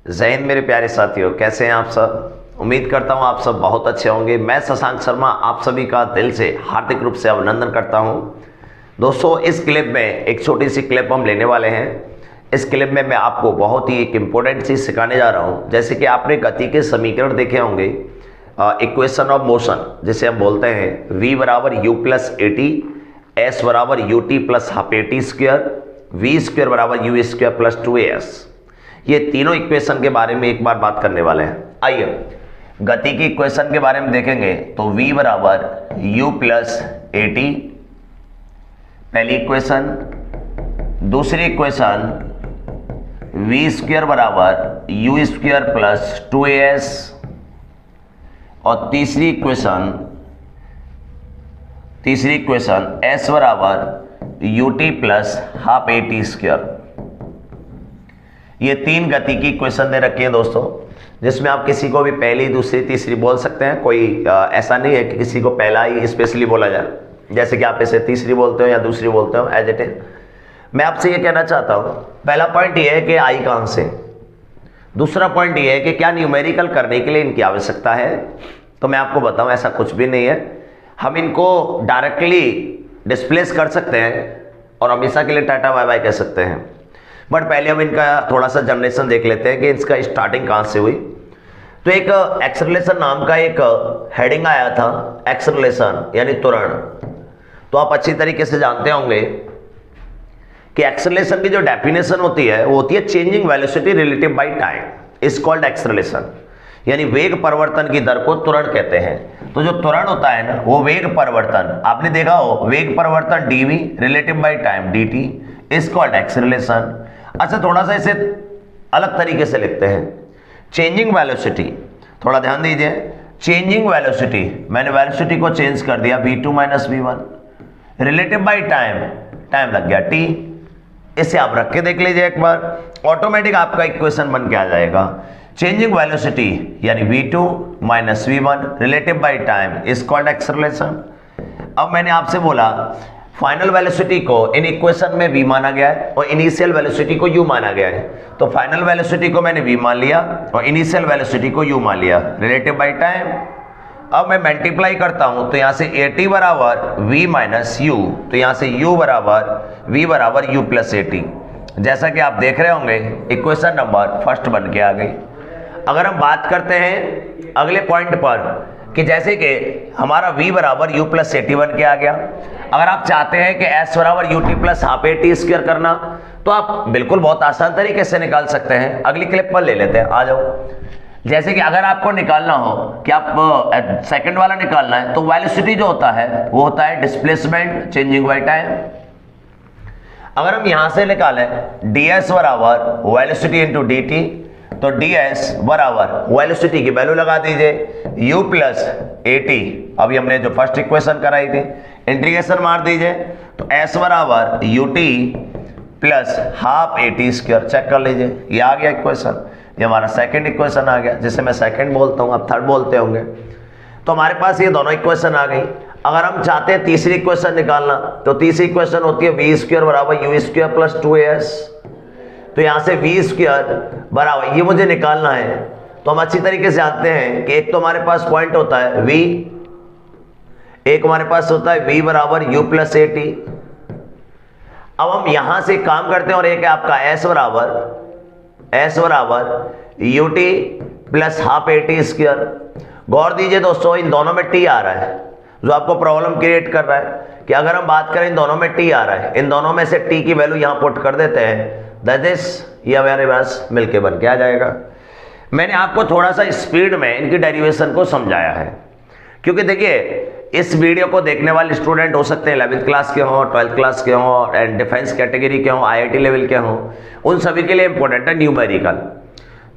जय हिंद मेरे प्यारे साथियों, कैसे हैं आप सब। उम्मीद करता हूं आप सब बहुत अच्छे होंगे। मैं शशांक शर्मा आप सभी का दिल से हार्दिक रूप से अभिनंदन करता हूं। दोस्तों, इस क्लिप में एक छोटी सी क्लिप हम लेने वाले हैं। इस क्लिप में मैं आपको बहुत ही एक इम्पोर्टेंट चीज़ सिखाने जा रहा हूं। जैसे कि आपने गति के समीकरण देखे होंगे, इक्वेशन ऑफ मोशन जिसे हम बोलते हैं v बराबर u plus a t, s बराबर u t plus half a t square, v square बराबर यू स्क्वायर प्लस 2as। ये तीनों इक्वेशन के बारे में एक बार बात करने वाले हैं। आइए गति की इक्वेशन के बारे में देखेंगे तो v बराबर u प्लस ए टी पहली इक्वेशन, दूसरी इक्वेशन v स्क्वायर बराबर यू स्क्वायर प्लस 2as, और तीसरी इक्वेशन s बराबर u t plus half a t square. ये तीन गति की इक्वेशन दे रखी है दोस्तों, जिसमें आप किसी को भी पहली, दूसरी, तीसरी बोल सकते हैं। कोई ऐसा नहीं है कि किसी को पहला ही स्पेशली बोला जाए, जैसे कि आप इसे तीसरी बोलते हो या दूसरी बोलते हो, एज इट इज। मैं आपसे ये कहना चाहता हूँ, पहला पॉइंट ये है कि आई कहाँ से, दूसरा पॉइंट ये है कि क्या न्यूमेरिकल करने के लिए इनकी आवश्यकता है। तो मैं आपको बताऊँ, ऐसा कुछ भी नहीं है। हम इनको डायरेक्टली डिस्प्लेस कर सकते हैं और हमेशा के लिए टाटा बाय बाय कह सकते हैं। बट पहले हम इनका थोड़ा सा जनरेशन देख लेते हैं कि इसका स्टार्टिंग कहाँ से हुई। तो एक एक्सेलरेशन नाम का एक हेडिंग आया था, एक्सेलरेशन यानी त्वरण। तो आप अच्छी तरीके से जानते होंगे कि एक्सेलरेशन की जो डेफिनेशन होती है वो होती है changing velocity relative by time is called acceleration, यानी वेग परिवर्तन की दर को त्वरण कहते हैं। तो जो त्वरण होता है ना, वो वेग परिवर्तन, आपने देखा हो वेग परिवर्तन dv relative by time dt is called acceleration. अच्छा, थोड़ा सा इसे अलग तरीके से लिखते हैं, चेंजिंग वेलोसिटी। थोड़ा ध्यान दीजिए, चेंजिंग वेलोसिटी, मैंने वेलोसिटी को चेंज कर दिया v2 minus v1 relative by time, time लग गया t। इसे आप रख के देख लीजिए एक बार, ऑटोमेटिक आपका इक्वेशन बन के आ जाएगा। चेंजिंग वेलोसिटी यानी v2 minus v1 relative by time is called acceleration. अब मैंने आपसे बोला फाइनल वेलोसिटी को इन इक्वेशन में v माना गया है और इनिशियल वेलोसिटी को u माना गया है। तो फाइनल वेलोसिटी को मैंने v मान लिया और इनिशियल वेलोसिटी को u मान लिया रिलेटिव बाय टाइम। अब मैं मल्टीप्लाई करता हूं तो यहां से ए टी बराबर v माइनस यू, तो यहां से u बराबर v बराबर u प्लस ए टी। जैसा कि आप देख रहे होंगे इक्वेशन नंबर फर्स्ट बन के आ गई। अगर हम बात करते हैं अगले पॉइंट पर कि जैसे कि हमारा v बराबर u प्लस ए टी बन के आ गया। अगर आप चाहते हैं कि s बराबर u t plus half a t square करना, तो आप बिल्कुल बहुत आसान तरीके से निकाल सकते हैं। अगली क्लिप पर ले लेते हैं, आ जाओ। जैसे कि अगर आपको निकालना हो कि आप सेकंड वाला निकालना है, तो वेलोसिटी जो होता है वो होता है डिस्प्लेसमेंट चेंजिंग बाय टाइम। अगर हम यहां से निकालें ds बराबर वेलोसिटी इंटू डी टी, तो ds बराबर वेलोसिटी की वैल्यू लगा दीजिए u प्लस ए टी। अभी हमने जो फर्स्ट इक्वेशन कराई थी, इंटीग्रेशन मार दीजिए तो s बराबर u t plus half a t square. Check कर लीजिए, ये आ गया इक्वेशन। ये हमारा सेकंड इक्वेशन आ गया, जिसे मैं सेकंड बोलता हूँ, आप थर्ड बोलते होंगे। तो हमारे पास ये दोनों इक्वेशन आ गई। अगर हम चाहते हैं तीसरी इक्वेशन निकालना, तो तीसरी इक्वेशन होती है वी स्क्वायर बराबर यू स्क्वायर प्लस 2as। तो यहाँ से वी स्क्वायर बराबर, ये मुझे निकालना है। तो हम अच्छी तरीके से जानते हैं कि एक तो हमारे पास पॉइंट होता है v, एक हमारे पास होता है v बराबर u प्लस ए टी। अब हम यहां से काम करते हैं और एक है आपका s बराबर u t plus half a t square. गौर दीजिए दोस्तों, इन दोनों में t आ रहा है, जो आपको प्रॉब्लम क्रिएट कर रहा है कि अगर हम बात करें इन दोनों में t आ रहा है, इन दोनों में से t की वैल्यू यहां पुट कर देते हैं, दैट इज ये हमारे पास मिलके बन के आ जाएगा। मैंने आपको थोड़ा सा स्पीड में इनकी डेरिवेशन को समझाया है, क्योंकि देखिए इस वीडियो को देखने वाले स्टूडेंट हो सकते हैं 11th क्लास के हों, 12th क्लास के हों, एंड डिफेंस कैटेगरी के हों, आईआईटी लेवल के हों, उन सभी के लिए इंपॉर्टेंट है न्यूमेरिकल।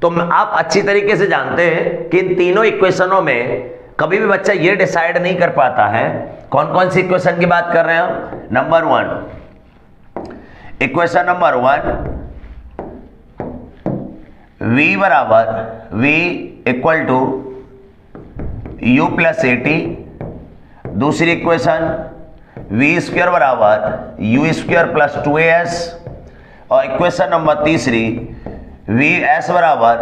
तो आप अच्छी तरीके से जानते हैं कि इन तीनों इक्वेशनों में कभी भी बच्चा ये डिसाइड नहीं कर पाता है कौन कौन सी इक्वेशन की बात कर रहे हैं हम। Number one, equation number one, v बराबर v equal to u plus a t. दूसरी इक्वेशन v स्क्वायर बराबर u स्क्वायर प्लस 2as। और इक्वेशन नंबर तीसरी वी एस बराबर,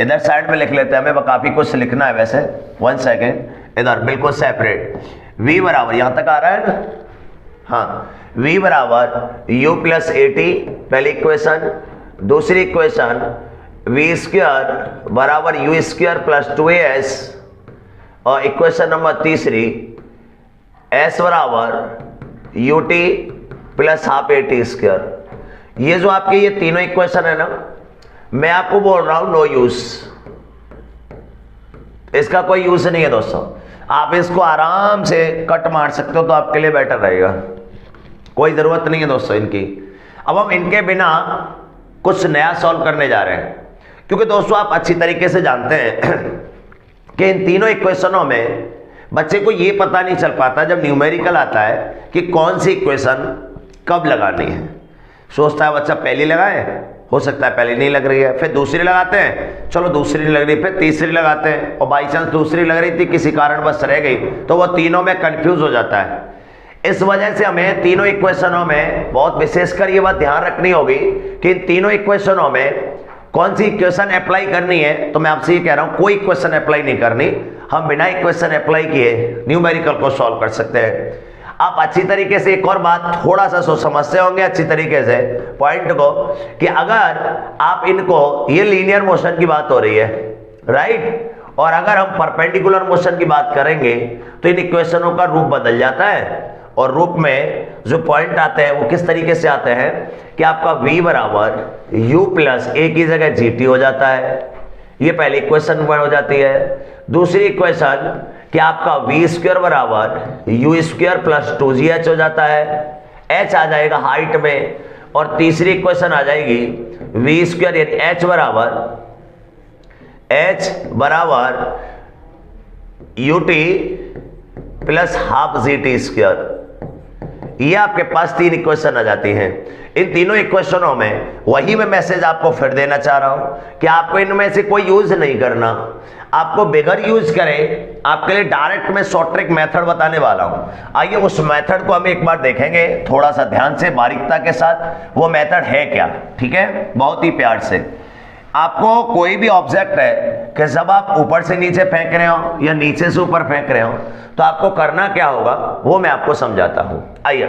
इधर साइड में लिख लेते हैं, हमें काफी कुछ लिखना है वैसे, 1 सेकेंड, इधर बिल्कुल सेपरेट। v बराबर यहां तक आ रहा है ना, हाँ, v बराबर u प्लस ए टी, पहली इक्वेशन। दूसरी इक्वेशन v स्क्वायर बराबर u स्क्वायर प्लस 2as, और इक्वेशन नंबर तीसरी s बराबर u T plus half a t square. ये जो आपके ये तीनों इक्वेशन है ना, मैं आपको बोल रहा हूं नो यूज, इसका कोई यूज नहीं है दोस्तों। आप इसको आराम से कट मार सकते हो तो आपके लिए बेटर रहेगा, कोई जरूरत नहीं है दोस्तों इनकी। अब हम इनके बिना कुछ नया सॉल्व करने जा रहे हैं, क्योंकि दोस्तों आप अच्छी तरीके से जानते हैं कि इन तीनों इक्वेशनों में बच्चे को ये पता नहीं चल पाता जब न्यूमेरिकल आता है कि कौन सी इक्वेशन कब लगानी है। सोचता है बच्चा पहली लगाए, हो सकता है पहली नहीं लग रही है, फिर दूसरी लगाते हैं, चलो दूसरी नहीं लग रही, फिर तीसरी लगाते हैं, और बाई चांस दूसरी लग रही थी किसी कारणवश रह गई, तो वो तीनों में कंफ्यूज हो जाता है। इस वजह से हमें तीनों इक्वेशनों में बहुत विशेषकर ये बात ध्यान रखनी होगी कि इन तीनों इक्वेशनों में कौन सी इक्वेशन अप्लाई करनी है। तो मैं आपसे ये कह रहा हूं कोई इक्वेशन अप्लाई नहीं करनी, हम बिना इक्वेशन अप्लाई किए न्यूमेरिकल को सॉल्व कर सकते हैं। आप अच्छी तरीके से एक और बात थोड़ा सा समझते होंगे अच्छी तरीके से पॉइंट को, कि अगर आप इनको, ये लीनियर मोशन की बात हो रही है राइट, और अगर हम परपेंडिकुलर मोशन की बात करेंगे तो इन इक्वेशनों का रूप बदल जाता है, और रूप में जो पॉइंट आते हैं वो किस तरीके से आते हैं कि आपका v बराबर u प्लस ए की जगह gt हो जाता है, ये पहली इक्वेशन हो जाती है। दूसरी इक्वेशन कि आपका v स्क्वायर बराबर u स्क्वायर प्लस 2gh हो जाता है, h आ जाएगा हाइट में, और तीसरी इक्वेशन आ जाएगी v स्क्वायर यानी h बराबर ut plus half gt square. ये आपके पास तीन इक्वेशन आ जाती हैं। इन तीनों इक्वेशनों में वही मैं मैसेज आपको फिर देना चाह रहा हूं कि आपको इनमें से कोई यूज नहीं करना, आपको बगैर यूज करें आपके लिए डायरेक्ट मैं शॉर्ट ट्रिक मेथड बताने वाला हूं। आइए उस मेथड को हम एक बार देखेंगे थोड़ा सा ध्यान से बारीकता के साथ, वो मेथड है क्या, ठीक है, बहुत ही प्यार से। आपको कोई भी ऑब्जेक्ट है कि जब आप ऊपर से नीचे फेंक रहे हो या नीचे से ऊपर फेंक रहे हो तो आपको करना क्या होगा वो मैं आपको समझाता हूं। आइए,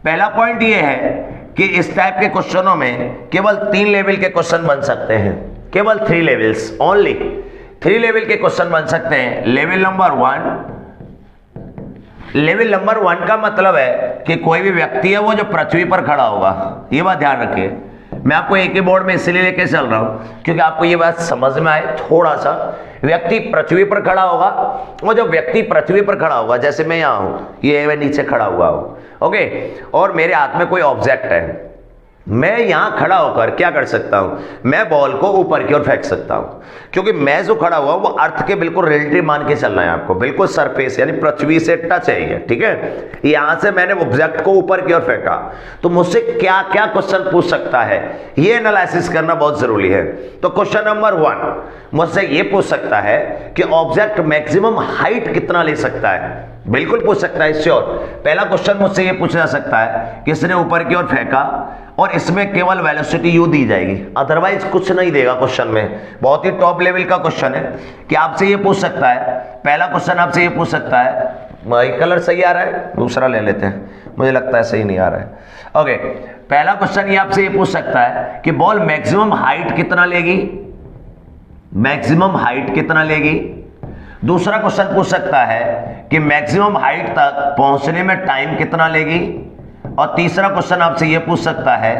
पहला पॉइंट ये है कि इस टाइप के क्वेश्चनों में केवल 3 लेवल के क्वेश्चन बन सकते हैं, केवल 3 लेवल्स ओनली, 3 लेवल के क्वेश्चन बन सकते हैं। लेवल नंबर 1, लेवल नंबर 1 का मतलब है कि कोई भी व्यक्ति है वो जो पृथ्वी पर खड़ा होगा, ये बात ध्यान रखिए। मैं आपको एक ही बोर्ड में इसलिए लेके चल रहा हूं क्योंकि आपको ये बात समझ में आए थोड़ा सा। व्यक्ति पृथ्वी पर खड़ा होगा, वो जो व्यक्ति पृथ्वी पर खड़ा होगा, जैसे मैं यहां हूं, ये मैं नीचे खड़ा हुआ हूं, ओके, और मेरे हाथ में कोई ऑब्जेक्ट है, मैं यहां खड़ा होकर क्या कर सकता हूं, मैं बॉल को ऊपर की ओर फेंक सकता हूं, क्योंकि मैं जो खड़ा हुआ वो अर्थ के बिल्कुल रिलेटिव मान के चलना है आपको, बिल्कुल सरफेस यानी पृथ्वी से टच है ये, ठीक है। यहां से मैंने ऑब्जेक्ट को ऊपर की ओर फेंका, तो मुझसे क्या क्या क्वेश्चन पूछ सकता है ये एनालिसिस करना बहुत जरूरी है। तो क्वेश्चन नंबर 1 मुझसे ये पूछ सकता है कि ऑब्जेक्ट मैक्सिमम हाइट कितना ले सकता है, बिल्कुल पूछ सकता है श्योर। पहला क्वेश्चन मुझसे ये पूछा जा सकता है कि इसने ऊपर की ओर फेंका और इसमें केवल वेलोसिटी यू दी जाएगी, अदरवाइज कुछ नहीं देगा क्वेश्चन में। बहुत ही टॉप लेवल का क्वेश्चन है कि आपसे ये पूछ सकता है, पहला क्वेश्चन आपसे ये पूछ सकता है, भाई कलर सही आ रहा है, दूसरा ले लेते हैं, मुझे लगता है सही नहीं आ रहा है, ओके। पहला क्वेश्चन ये आपसे ये पूछ सकता है कि बॉल मैक्सिमम हाइट कितना लेगी, मैक्सिमम हाइट कितना लेगी। दूसरा क्वेश्चन पूछ सकता है कि मैक्सिमम हाइट तक पहुंचने में टाइम कितना लेगी, और तीसरा क्वेश्चन आपसे यह पूछ सकता है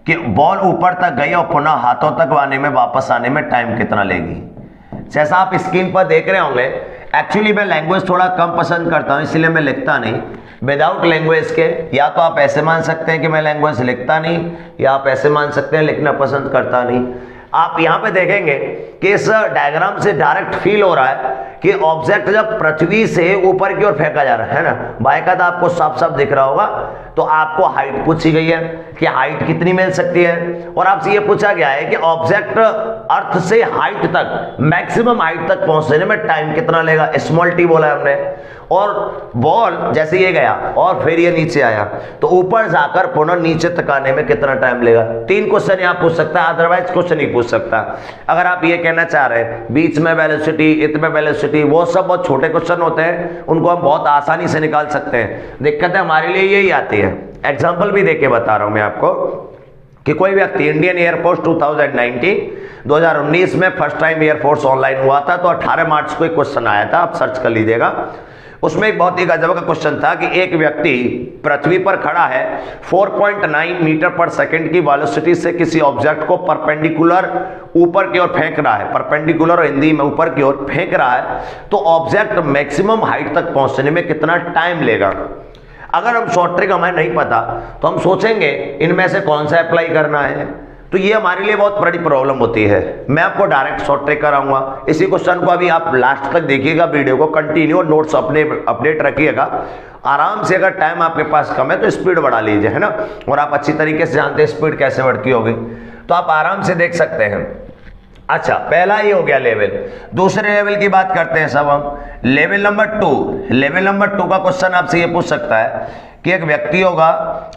कि बॉल ऊपर तक गई और पुनः हाथों तक आने में, वापस आने में टाइम कितना लेगी। जैसा आप स्क्रीन पर देख रहे होंगे, एक्चुअली मैं लैंग्वेज थोड़ा कम पसंद करता हूं, इसलिए मैं लिखता नहीं विदाउट लैंग्वेज के। या तो आप ऐसे मान सकते हैं कि मैं लैंग्वेज लिखता नहीं, या आप ऐसे मान सकते हैं लिखना पसंद करता नहीं। आप यहां पे देखेंगे कि इस डायग्राम से डायरेक्ट फील हो रहा है कि ऑब्जेक्ट जब पृथ्वी से ऊपर की ओर फेंका जा रहा है ना, बाएं का आपको साफ साफ दिख रहा होगा, तो आपको हाइट पूछी गई है कि हाइट कितनी मिल सकती है, और आपसे ये पूछा गया है कि ऑब्जेक्ट अर्थ से हाइट तक, मैक्सिमम हाइट तक पहुंचने में टाइम कितना लेगा, स्मॉल टी बोला हमने। और बॉल जैसे ये गया और फिर ये नीचे आया तो ऊपर जाकर पुनः नीचे तक आने में कितना टाइम लेगा। 3 क्वेश्चन यहाँ पूछ सकता है, अदरवाइज क्वेश्चन नहीं पूछ सकता। अगर आप ये कहना चाह रहे हैं बीच में वेलोसिटी, इतने वेलोसिटी, वो सब बहुत छोटे क्वेश्चन होते हैं, उनको हम बहुत आसानी से निकाल सकते हैं। दिक्कत है हमारे लिए यही आती है। एग्जाम्पल भी देके बता रहा हूं मैं आपको कि कोई व्यक्ति इंडियन एयरफोर्स 2019 में फर्स्ट टाइम एयरफोर्स ऑनलाइन हुआ था, तो 18 मार्च को एक क्वेश्चन आया था, आप सर्च कर लीजिएगा। उसमें एक बहुत ही गजब का क्वेश्चन था कि एक व्यक्ति पृथ्वी पर खड़ा है, 4.9 मीटर पर सेकंड की वेलोसिटी से किसी ऑब्जेक्ट को परपेंडिकुलर ऊपर की ओर फेंक रहा है, परपेंडिकुलर हिंदी में ऊपर की ओर फेंक रहा है, तो ऑब्जेक्ट मैक्सिमम हाइट तक पहुंचने में कितना टाइम लेगा। अगर हम शॉर्ट ट्रिक हमें नहीं पता तो हम सोचेंगे इनमें से कौन सा अप्लाई करना है, तो ये हमारे लिए बहुत बड़ी प्रॉब्लम होती है। मैं आपको डायरेक्ट शॉर्ट ट्रिक कराऊंगा। इसी क्वेश्चन को अभी आप लास्ट तक देखिएगा, वीडियो को कंटिन्यू, नोट्स अपने अपडेट रखिएगा आराम से। अगर टाइम आपके पास कम है तो स्पीड बढ़ा लीजिए, है ना, और आप अच्छी तरीके से जानते हैं स्पीड कैसे बढ़ती होगी, तो आप आराम से देख सकते हैं। अच्छा, पहला ये हो गया लेवल। दूसरे लेवल की बात करते हैं सब हम, लेवल नंबर 2। लेवल नंबर 2 का क्वेश्चन आपसे ये पूछ सकता है कि एक व्यक्ति होगा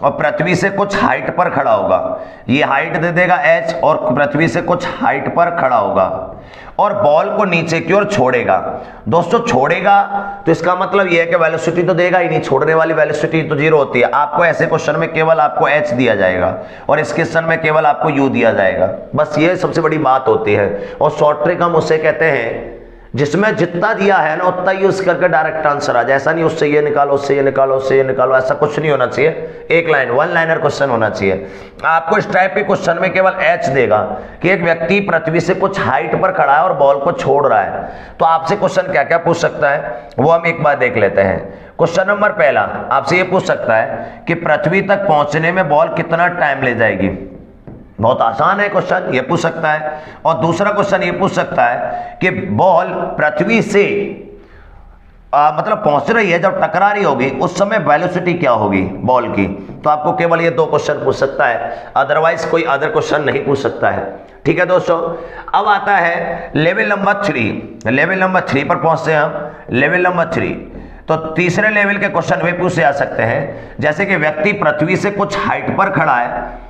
और पृथ्वी से कुछ हाइट पर खड़ा होगा, ये हाइट दे देगा h, और पृथ्वी से कुछ हाइट पर खड़ा होगा और बॉल को नीचे की ओर छोड़ेगा। दोस्तों छोड़ेगा तो इसका मतलब यह है कि वेलोसिटी तो देगा ही नहीं, छोड़ने वाली वेलोसिटी तो 0 होती है। आपको ऐसे क्वेश्चन में केवल आपको h दिया जाएगा और इस क्वेश्चन में केवल आपको u दिया जाएगा, बस ये सबसे बड़ी बात होती है। और शॉर्ट ट्रिक हम उसे कहते हैं जिसमें जितना दिया है ना उतना यूज करके डायरेक्ट आंसर आ जाए। ऐसा नहीं उससे ये निकालो, उससे ये निकालो, उससे ये निकालो, ऐसा कुछ नहीं होना चाहिए। एक लाइन, 1 लाइनर क्वेश्चन होना चाहिए। आपको इस टाइप के क्वेश्चन में केवल h देगा कि एक व्यक्ति पृथ्वी से कुछ हाइट पर खड़ा है और बॉल को छोड़ रहा है, तो आपसे क्वेश्चन क्या क्या पूछ सकता है वो हम एक बार देख लेते हैं। क्वेश्चन नंबर पहला आपसे ये पूछ सकता है कि पृथ्वी तक पहुंचने में बॉल कितना टाइम ले जाएगी। बहुत आसान है क्वेश्चन, ये पूछ सकता है। और दूसरा क्वेश्चन ये पूछ सकता है कि बॉल पृथ्वी से मतलब पहुंच रही है, जब टकरा रही होगी उस समय वेलोसिटी क्या होगी बॉल की। तो आपको केवल ये 2 क्वेश्चन पूछ सकता है, अदरवाइज कोई अदर क्वेश्चन नहीं पूछ सकता है। ठीक है दोस्तों, अब आता है लेवल नंबर 3। लेवल नंबर 3 पर पहुंचते हैं हम। लेवल नंबर 3, तो तीसरे लेवल के क्वेश्चन भी पूछे जा सकते हैं, जैसे कि व्यक्ति पृथ्वी से कुछ हाइट पर खड़ा है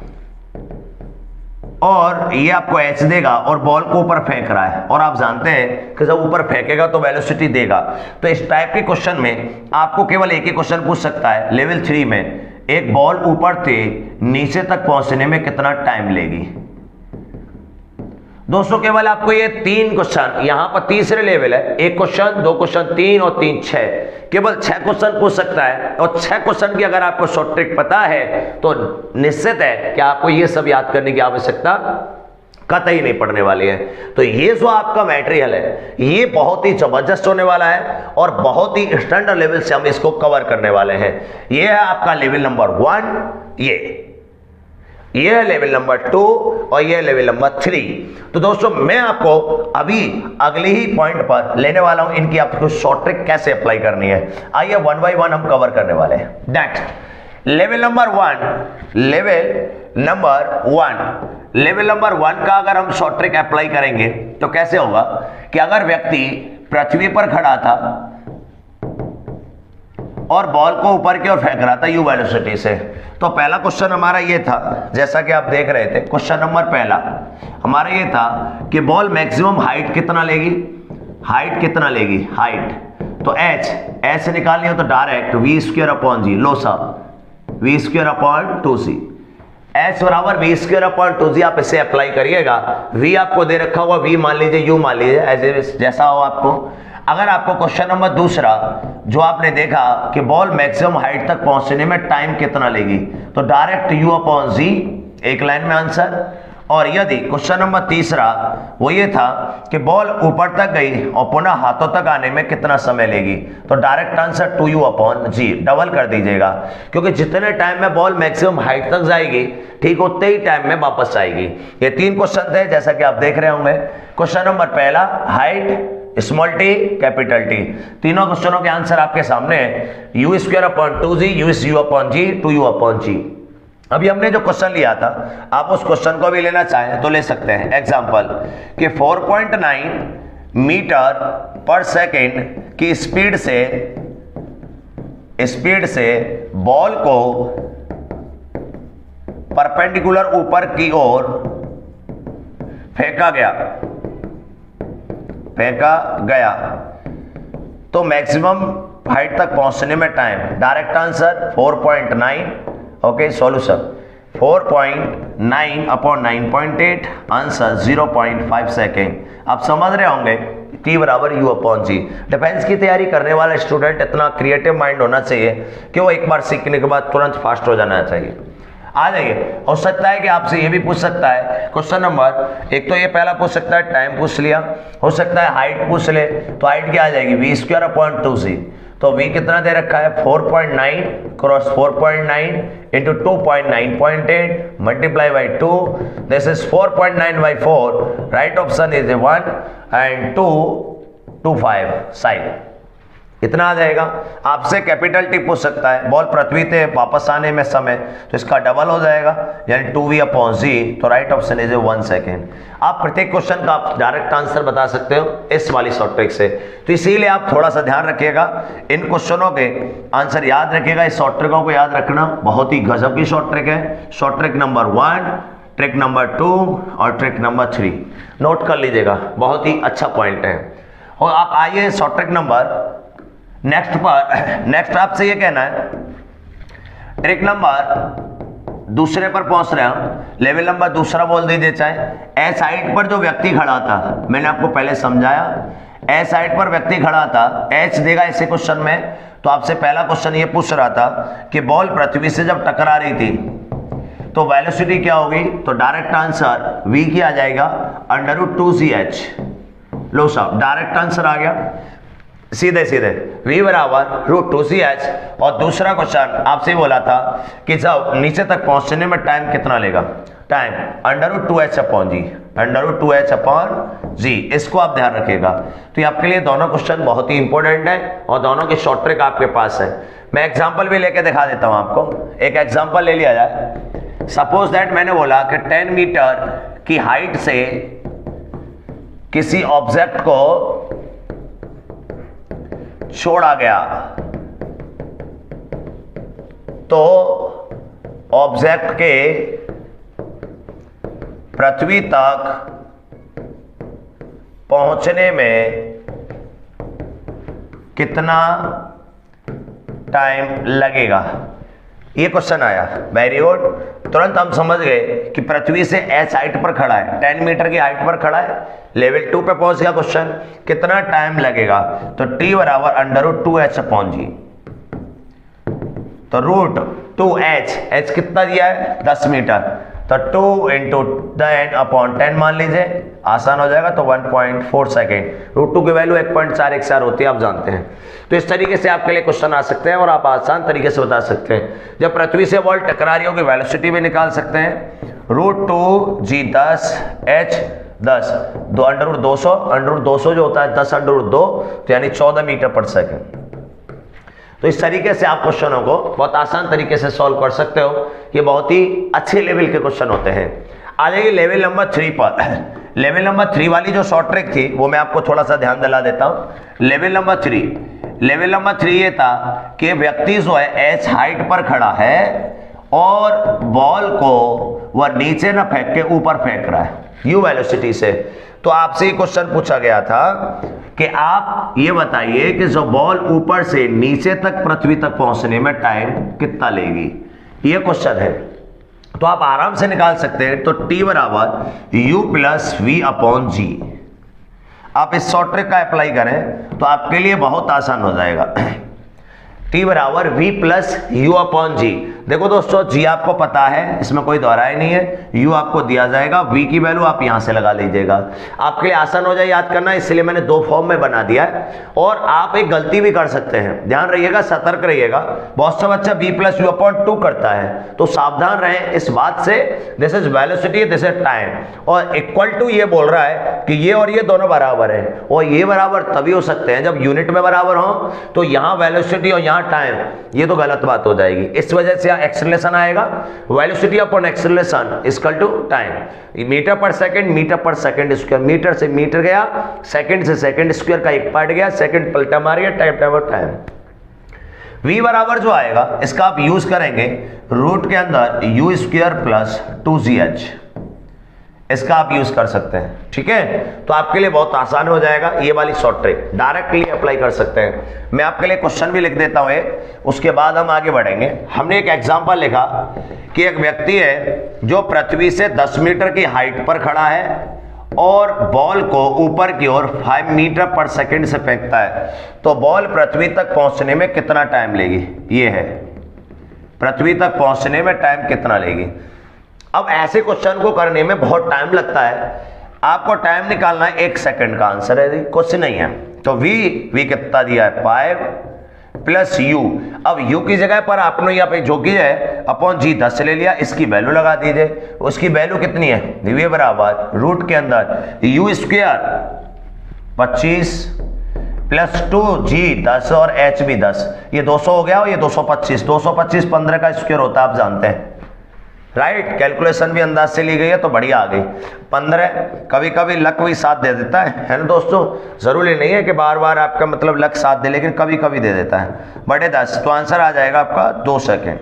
और ये आपको h देगा और बॉल को ऊपर फेंक रहा है, और आप जानते हैं कि जब ऊपर फेंकेगा तो वेलोसिटी देगा। तो इस टाइप के क्वेश्चन में आपको केवल एक ही क्वेश्चन पूछ सकता है लेवल 3 में, एक बॉल ऊपर से नीचे तक पहुंचने में कितना टाइम लेगी। दोस्तों केवल आपको ये 3 क्वेश्चन, यहां पर तीसरे लेवल है, 1 क्वेश्चन, 2 क्वेश्चन, 3 और 3 6, केवल 6 क्वेश्चन पूछ सकता है। और 6 क्वेश्चन की अगर आपको शॉर्ट ट्रिक पता है तो निश्चित है कि आपको ये सब याद करने की आवश्यकता कतई नहीं पड़ने वाली है। तो ये जो आपका मटेरियल है ये बहुत ही जबरदस्त होने वाला है और बहुत ही स्टैंडर्ड लेवल से हम इसको कवर करने वाले हैं। ये है आपका लेवल नंबर 1, ये है लेवल नंबर 2 और ये लेवल नंबर 3। तो दोस्तों मैं आपको अभी अगले ही पॉइंट पर लेने वाला हूं, इनकी आपको शॉर्ट ट्रिक कैसे अप्लाई करनी है। आइए 1 बाय 1 हम कवर करने वाले हैं। Next level number 1, level number 1 का अगर हम शॉर्ट ट्रिक अप्लाई करेंगे तो कैसे होगा कि अगर व्यक्ति पृथ्वी पर खड़ा था और बॉल को ऊपर की ओर फेंक रहा था u वेलोसिटी से, तो पहला क्वेश्चन हमारा ये था, जैसा कि आप देख रहे थे, क्वेश्चन नंबर पहला हमारा ये था कि बॉल मैक्सिमम हाइट कितना लेगी, हाइट कितना लेगी, हाइट। तो h निकालनी हो तो डायरेक्ट v² लो सा v²/2c, h बराबर v²/2c, आप इसे अप्लाई करिएगा। v आपको दे रखा हुआ, v मान लीजिए, u मान लीजिए, एज जैसा हो आपको। अगर आपको क्वेश्चन नंबर दूसरा जो आपने देखा कि बॉल मैक्सिमम हाइट तक पहुंचने में टाइम कितना लेगी, तो डायरेक्ट u/g, एक लाइन में आंसर। और यदि क्वेश्चन नंबर तीसरा वो ये था कि बॉल ऊपर तक गई और पुनः हाथों तक आने में कितना समय लेगी, तो डायरेक्ट आंसर 2u/g, डबल कर दीजिएगा, क्योंकि जितने टाइम में बॉल मैक्सिमम हाइट तक जाएगी ठीक उतने ही टाइम में वापस आएगी। ये 3 क्वेश्चन थे जैसा कि आप देख रहे होंगे। क्वेश्चन नंबर पहला height, small t capital t. तीनों क्वेश्चनों के आंसर आपके सामने है, u square upon 2g, u upon g, 2u upon g. अभी हमने जो क्वेश्चन लिया था, आप उस क्वेश्चन को भी लेना चाहें तो ले सकते हैं। एग्जांपल कि 4.9 मीटर पर सेकेंड की स्पीड से बॉल को परपेंडिकुलर ऊपर की ओर फेंका गया तो मैक्सिमम हाइट तक पहुंचने में time. Direct answer 4.9। Okay, solution 4.9 upon 9.8, answer 0.5 second. आप समझ रहे होंगे T बराबर U अपॉन जी। डिफेंस की तैयारी करने वाला स्टूडेंट इतना क्रिएटिव माइंड होना चाहिए कि वो एक बार सीखने के बाद तुरंत फास्ट हो जाना चाहिए। आ जाइए, हो सकता है कि आपसे ये भी पूछ सकता है क्वेश्चन नंबर एक, तो ये पहला पूछ सकता है, टाइम पूछ लिया, हो सकता है हाइट पूछ ले, तो हाइट क्या आ जाएगी, वी स्क्वायर अपॉन 2c। तो v कितना दे रखा है, 4.9 cross 4.9 into 2.9.8 multiply by 2, this is 4.9 by 4, right option is 1 and 2.25 side. इतना आ जाएगा। आपसे कैपिटल टी पूछ सकता है, बॉल पृथ्वी पे वापस आने में समय, तो इसका डबल हो जाएगा यानी 2v अपॉन जी, तो राइट ऑप्शन इज 1 सेकेंड। आप प्रत्येक क्वेश्चन का आप डायरेक्ट आंसर बता सकते हो इस वाली शॉर्ट ट्रिक से, तो इसीलिए आप थोड़ा सा ध्यान रखिएगा, इन क्वेश्चनों के आंसर याद रखिएगा। इस शॉर्ट ट्रिकों को याद रखना बहुत ही गजब की शॉर्ट ट्रिक है। Short trick number 1, trick number 2 और ट्रिक नंबर 3 नोट कर लीजिएगा, बहुत ही अच्छा पॉइंट है। और आप आइए शॉर्ट ट्रिक नंबर नेक्स्ट आपसे ये कहना है, ट्रिक नंबर दूसरे पर पहुंच रहे हैं, लेवल नंबर दूसरा बोल दीजिए चाहे। ए साइड पर जो व्यक्ति खड़ा था, मैंने आपको पहले समझाया, ए साइड पर व्यक्ति खड़ा था, एच देगा इसे क्वेश्चन में। तो आपसे पहला क्वेश्चन ये पूछ रहा था कि बॉल पृथ्वी से जब टकरा रही थी तो वेलोसिटी क्या होगी, तो डायरेक्ट आंसर v क्या आ जाएगा, √2ch। लो साहब, डायरेक्ट आंसर आ गया सीधे v बराबर √2ch। और दूसरा क्वेश्चन आपसे बोला था कि जब नीचे तक पहुंचने में टाइम कितना लेगा, टाइम √2h अपॉन जी, √2h अपॉन जी। इसको आप ध्यान रखिएगा। तो ये आपके लिए दोनों क्वेश्चन बहुत ही इंपॉर्टेंट है और दोनों की शॉर्ट ट्रिक आपके पास है। मैं एग्जाम्पल भी लेके दिखा देता हूं आपको। एक एग्जाम्पल ले लिया जाए। सपोज दैट मैंने बोला कि 10 मीटर की हाइट से किसी ऑब्जेक्ट को छोड़ा गया तो ऑब्जेक्ट के पृथ्वी तक पहुंचने में कितना टाइम लगेगा, ये क्वेश्चन आया। वेरी गुड, तुरंत हम समझ गए कि पृथ्वी से एच हाइट पर खड़ा है, 10 मीटर की हाइट पर खड़ा है, लेवल 2 पे पहुंच गया क्वेश्चन, कितना टाइम लगेगा, तो t बराबर √2h अपॉन जी। तो √2h, h कितना दिया है 10 मीटर, तो 2 इंटू 10 अपॉन 10 मान लीजिए, आसान हो जाएगा। तो 1.4 सेकेंड। √2 की वैल्यू 1.414 होती है, आप जानते हैं। तो इस तरीके से आपके लिए क्वेश्चन आ सकते हैं और आप आसान तरीके से बता सकते हैं। जब पृथ्वी से बॉल टकरा रही होगी वेलोसिटी भी निकाल सकते हैं, √2g 10 h 10 √200, √200 जो होता है 10√2, तो यानी 14 मीटर पर सेकेंड। तो इस तरीके से आप क्वेश्चनों को बहुत आसान तरीके से सॉल्व कर सकते हो। ये बहुत ही अच्छे लेवल के क्वेश्चन होते हैं। आ जाइए लेवल नंबर 3 पर। लेवल नंबर 3 वाली जो शॉर्ट ट्रिक थी वो मैं आपको थोड़ा सा ध्यान दिला देता हूं। लेवल नंबर 3 ये था कि व्यक्ति जो है एच हाइट पर खड़ा है और बॉल को वह नीचे न फेंक के ऊपर फेंक रहा है यू वेलोसिटी से। तो आपसे ये क्वेश्चन पूछा गया था कि आप ये बताइए कि जो बॉल ऊपर से नीचे तक पृथ्वी तक पहुंचने में टाइम कितना लेगी, ये क्वेश्चन है। तो आप आराम से निकाल सकते हैं। तो t बराबर u प्लस वी अपॉन जी। आप इस शॉर्ट ट्रिक का अप्लाई करें तो आपके लिए बहुत आसान हो जाएगा। t बराबर v प्लस यू अपॉन जी। देखो दोस्तों, जी आपको पता है, इसमें कोई दोहराई नहीं है, यू आपको दिया जाएगा, वी की वैल्यू आप यहां से लगा लीजिएगा। आपके लिए आसान हो जाए याद करना, इसलिए मैंने दो फॉर्म में बना दिया है। और आप एक गलती भी कर सकते हैं, ध्यान रहिएगा, सतर्क रहिएगा। बहुत सा बच्चा v प्लस यू अपॉन 2 करता है, तो सावधान रहें इस बात से। This is velocity, this is time, और इक्वल टू ये बोल रहा है कि ये और ये दोनों बराबर है, और ये बराबर तभी हो सकते हैं जब यूनिट में बराबर हो। तो यहां वेलोसिटी और यहां टाइम, ये तो गलत बात हो जाएगी। इस वजह से एक्सेलरेशन आएगा, velocity upon acceleration equal to time. Metre पर सेकंड स्क्वायर, मीटर से मीटर गया, सेकंड से सेकंड स्क्वायर का एक पार्ट गया, सेकंड पलटा मारिए, टाइम। v बराबर जो आएगा इसका आप यूज करेंगे रूट के अंदर u स्क्वायर प्लस 2gh, इसका आप यूज कर सकते हैं, ठीक है। तो आपके लिए बहुत आसान हो जाएगा, ये वाली शॉर्ट ट्रिक डायरेक्टली अप्लाई कर सकते हैं। मैं आपके लिए क्वेश्चन भी लिख देता हूं, उसके बाद हम आगे बढ़ेंगे। हमने एक एग्जांपल लिखा कि एक व्यक्ति है जो पृथ्वी से 10 मीटर की हाइट पर खड़ा है और बॉल को ऊपर की ओर 5 मीटर पर सेकंड से फेंकता है, तो बॉल पृथ्वी तक पहुंचने में कितना टाइम लेगी। ये है पृथ्वी तक पहुंचने में टाइम कितना लेगी। अब ऐसे क्वेश्चन को करने में बहुत टाइम लगता है, आपको टाइम निकालना है, 1 सेकंड का आंसर है, कुछ नहीं है। तो v कितना दिया है 5 प्लस u। अब u की जगह पर आपने यहाँ पे जो किया है अपॉन जी 10 ले लिया, इसकी वैल्यू लगा दीजिए। उसकी वैल्यू कितनी है, v बराबर रूट के अंदर u स्क्वायर 25 प्लस 2g 10 और h भी 10, ये 200 हो गया और ये 225, 15 का स्क्वायर होता है, आप जानते हैं, राइट। कैलकुलेशन भी अंदाज से ली गई है तो बढ़िया आ गई 15। कभी कभी लक भी साथ दे देता है ना दोस्तों, जरूरी नहीं है कि बार बार आपका मतलब लक साथ दे, लेकिन कभी कभी दे देता है, बड़े 10। तो आंसर आ जाएगा आपका 2 सेकेंड।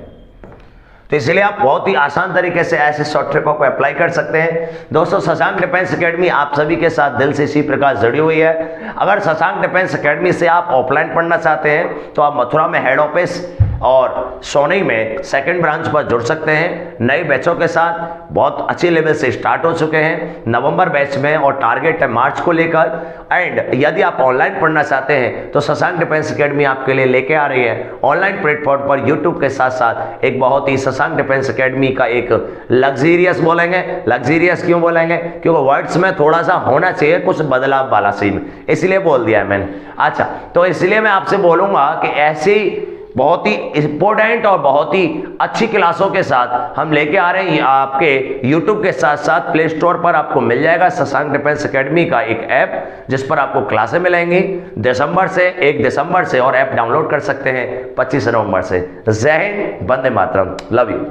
तो इसलिए आप बहुत ही आसान तरीके से ऐसे शॉर्ट ट्रिकों को अप्लाई कर सकते हैं। दोस्तों, शशांक डिफेंस एकेडमी आप सभी के साथ दिल से इसी प्रकार जुड़ी हुई है। अगर शशांक डिफेंस एकेडमी से आप ऑफलाइन पढ़ना चाहते हैं तो आप मथुरा में हेड ऑफिस और सोनी में सेकंड ब्रांच पर जुड़ सकते हैं। नए बैचों के साथ बहुत अच्छे लेवल से स्टार्ट हो चुके हैं, नवंबर बैच में, और टारगेट है मार्च को लेकर। एंड यदि आप ऑनलाइन पढ़ना चाहते हैं तो शशांक डिफेंस एकेडमी आपके लिए लेके आ रही है ऑनलाइन प्लेटफॉर्म पर यूट्यूब के साथ साथ एक बहुत ही शशांक डिफेंस एकेडमी का एक लग्जीरियस, बोलेंगे लग्जीरियस क्यों बोलेंगे, क्योंकि वर्ड्स में थोड़ा सा होना चाहिए कुछ बदलाव वाला सीन, इसलिए बोल दिया है मैंने। अच्छा, तो इसलिए मैं आपसे बोलूंगा कि ऐसी बहुत ही इंपॉर्टेंट और बहुत ही अच्छी क्लासों के साथ हम लेके आ रहे हैं आपके YouTube के साथ साथ प्ले स्टोर पर आपको मिल जाएगा शशांक डिफेंस एकेडमी का एक ऐप, जिस पर आपको क्लासें मिलेंगी 1 दिसंबर से, और ऐप डाउनलोड कर सकते हैं 25 नवंबर से। जय हिंद, वंदे मातरम, लव यू।